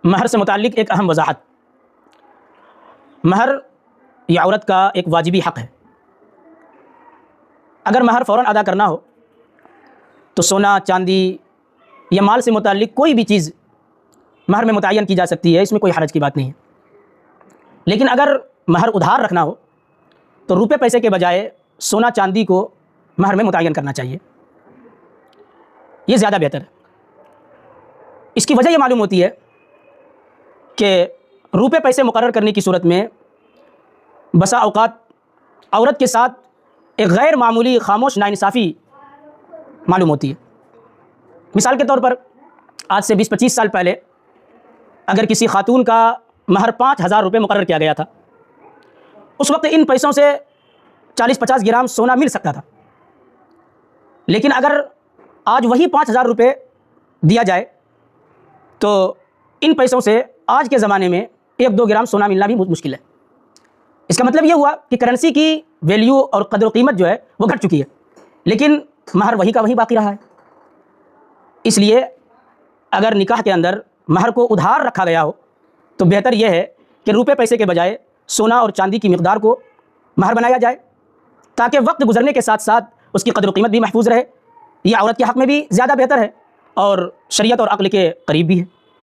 مہر سے متعلق ایک اہم وضاحت۔ مہر یہ عورت کا ایک واجبی حق ہے۔ اگر مہر فوراً ادا کرنا ہو تو سونا، چاندی یا مال سے متعلق کوئی بھی چیز مہر میں متعین کی جا سکتی ہے، اس میں کوئی حرج کی بات نہیں ہے۔ لیکن اگر مہر ادھار رکھنا ہو تو روپے پیسے کے بجائے سونا چاندی کو مہر میں متعین کرنا چاہیے، یہ زیادہ بہتر ہے۔ اس کی وجہ یہ معلوم ہوتی ہے کہ روپے پیسے مقرر کرنے کی صورت میں بسا اوقات عورت کے ساتھ ایک غیر معمولی خاموش ناانصافی معلوم ہوتی ہے۔ مثال کے طور پر آج سے 20-25 سال پہلے اگر کسی خاتون کا مہر 5,000 روپے مقرر کیا گیا تھا، اس وقت ان پیسوں سے 40-50 گرام سونا مل سکتا تھا۔ لیکن اگر آج وہی 5,000 روپے دیا جائے تو ان پیسوں سے آج کے زمانے میں 1-2 گرام سونا ملنا بھی مشکل ہے۔ اس کا مطلب یہ ہوا کہ کرنسی کی ویلیو اور قدر و قیمت جو ہے وہ گھٹ چکی ہے، لیکن مہر وہی کا وہی باقی رہا ہے۔ اس لیے اگر نکاح کے اندر مہر کو ادھار رکھا گیا ہو تو بہتر یہ ہے کہ روپے پیسے کے بجائے سونا اور چاندی کی مقدار کو مہر بنایا جائے، تاکہ وقت گزرنے کے ساتھ ساتھ اس کی قدر و قیمت بھی محفوظ رہے۔ یہ عورت کے حق میں بھی زیادہ بہتر ہے اور شریعت اور عقل کے قریب بھی ہے۔